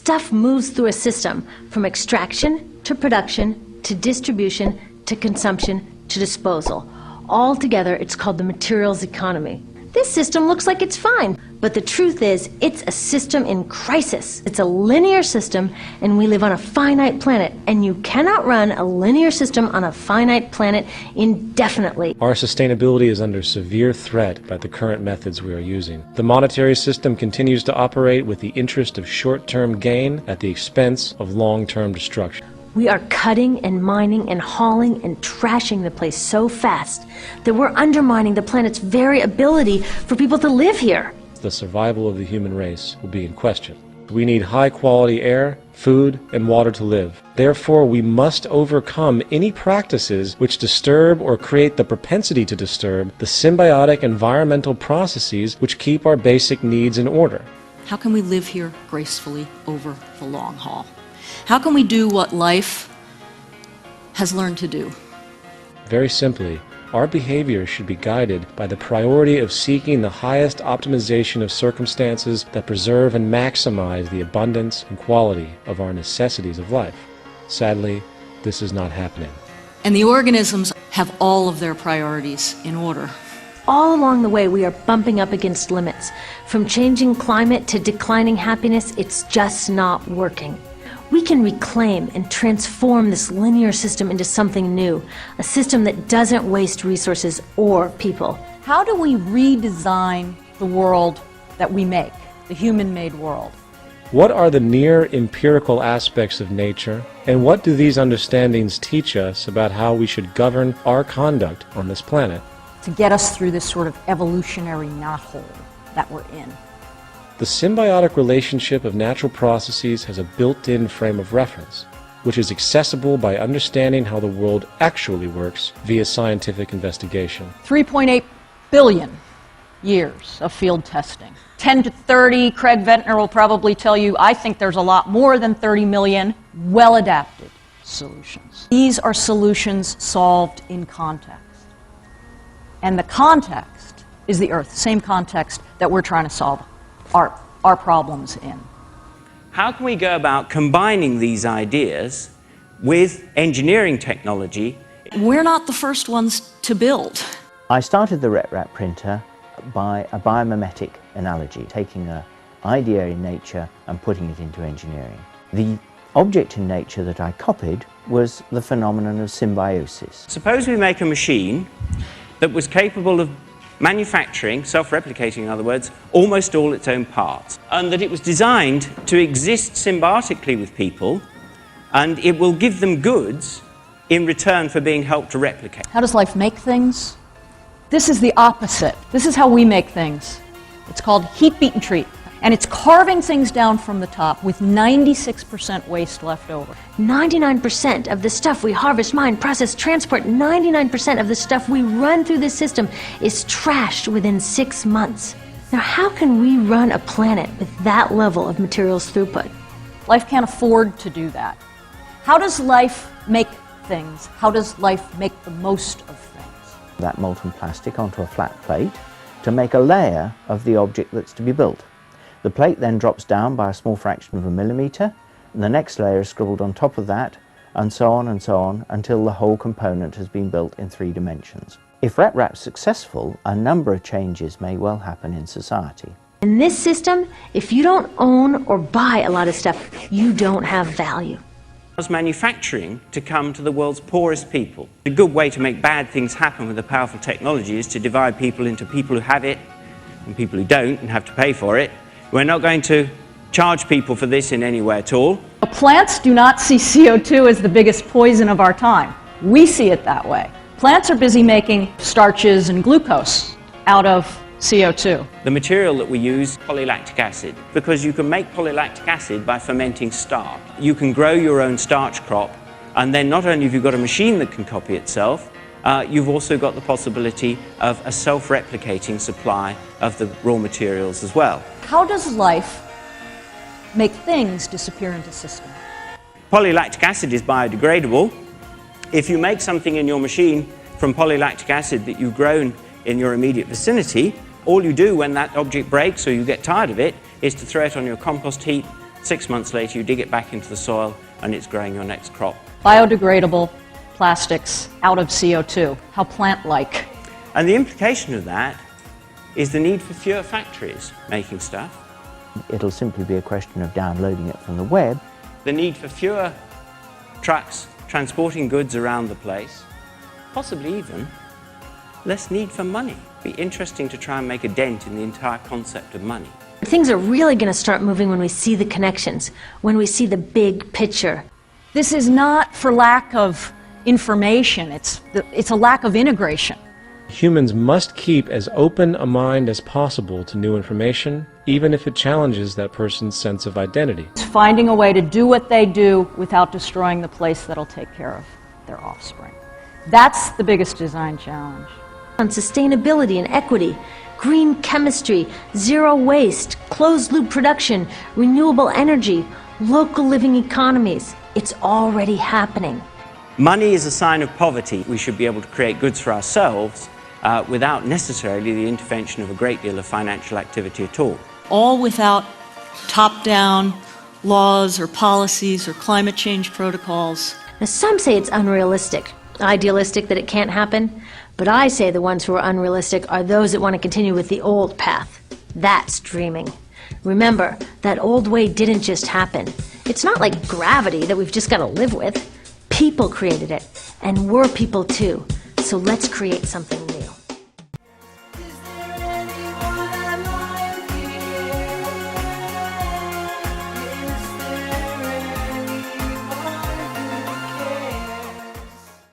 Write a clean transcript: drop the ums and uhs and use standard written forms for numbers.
Stuff moves through a system from extraction to production to distribution to consumption to disposal. All together, it's called the materials economy. This system looks like it's fine, but the truth is, it's a system in crisis. It's a linear system, and we live on a finite planet, and you cannot run a linear system on a finite planet indefinitely. Our sustainability is under severe threat by the current methods we are using. The monetary system continues to operate with the interest of short-term gain at the expense of long-term destruction. We are cutting and mining and hauling and trashing the place so fast that we're undermining the planet's very ability for people to live here. The survival of the human race will be in question. We need high-quality air, food, and water to live. Therefore, we must overcome any practices which disturb or create the propensity to disturb the symbiotic environmental processes which keep our basic needs in order. How can we live here gracefully over the long haul? How can we do what life has learned to do? Very simply, our behavior should be guided by the priority of seeking the highest optimization of circumstances that preserve and maximize the abundance and quality of our necessities of life. Sadly, this is not happening. And the organisms have all of their priorities in order. All along the way, we are bumping up against limits. From changing climate to declining happiness, it's just not working. We can reclaim and transform this linear system into something new, a system that doesn't waste resources or people. How do we redesign the world that we make, the human-made world? What are the near empirical aspects of nature, and what do these understandings teach us about how we should govern our conduct on this planet? To get us through this sort of evolutionary knothole that we're in. The symbiotic relationship of natural processes has a built-in frame of reference, which is accessible by understanding how the world actually works via scientific investigation. 3.8 billion years of field testing. 10 to 30, Craig Ventnor will probably tell you, I think there's a lot more than 30 million well-adapted solutions. These are solutions solved in context. And the context is the Earth, the same context that we're trying to solve our problems in. How can we go about combining these ideas with engineering technology? We're not the first ones to build. I started the RepRap printer by a biomimetic analogy, taking an idea in nature and putting it into engineering. The object in nature that I copied was the phenomenon of symbiosis. Suppose we make a machine that was capable of manufacturing, self-replicating in other words, almost all its own parts, and that it was designed to exist symbiotically with people, and it will give them goods in return for being helped to replicate. How does life make things? This is the opposite. This is how we make things. It's called heat, beat, and treat. And it's carving things down from the top with 96% waste left over. 99% of the stuff we harvest, mine, process, transport, 99% of the stuff we run through this system is trashed within 6 months. Now, how can we run a planet with that level of materials throughput? Life can't afford to do that. How does life make things? How does life make the most of things? That molten plastic onto a flat plate to make a layer of the object that's to be built. The plate then drops down by a small fraction of a millimetre, and the next layer is scribbled on top of that, and so on, until the whole component has been built in 3 dimensions. If RepRap's successful, a number of changes may well happen in society. In this system, if you don't own or buy a lot of stuff, you don't have value. Allows manufacturing to come to the world's poorest people. A good way to make bad things happen with a powerful technology is to divide people into people who have it and people who don't and have to pay for it. We're not going to charge people for this in any way at all. Plants do not see CO2 as the biggest poison of our time. We see it that way. Plants are busy making starches and glucose out of CO2. The material that we use is polylactic acid, because you can make polylactic acid by fermenting starch. You can grow your own starch crop, and then not only have you got a machine that can copy itself, you've also got the possibility of a self-replicating supply of the raw materials as well. How does life make things disappear into systems? Polylactic acid is biodegradable. If you make something in your machine from polylactic acid that you've grown in your immediate vicinity, all you do when that object breaks or you get tired of it is to throw it on your compost heap, 6 months later, you dig it back into the soil and it's growing your next crop. Biodegradable plastics out of CO2. How plant-like. And the implication of that is the need for fewer factories making stuff, It'll simply be a question of downloading it from the web. the need for fewer trucks transporting goods around the place, possibly even less need for money. It'd be interesting to try and make a dent in the entire concept of money. Things are really going to start moving when we see the connections, when we see the big picture. This is not for lack of information, it's a lack of integration. Humans must keep as open a mind as possible to new information, even if it challenges that person's sense of identity. It's finding a way to do what they do without destroying the place that'll take care of their offspring. That's the biggest design challenge. On sustainability and equity, green chemistry, zero waste, closed-loop production, renewable energy, local living economies. It's already happening. Money is a sign of poverty. We should be able to create goods for ourselves without necessarily the intervention of a great deal of financial activity at all. All without top-down laws or policies or climate change protocols. Now, some say it's unrealistic, idealistic that it can't happen, but I say the ones who are unrealistic are those that want to continue with the old path. That's dreaming. Remember, that old way didn't just happen. It's not like gravity that we've just got to live with. People created it, and we're people too. So let's create something new.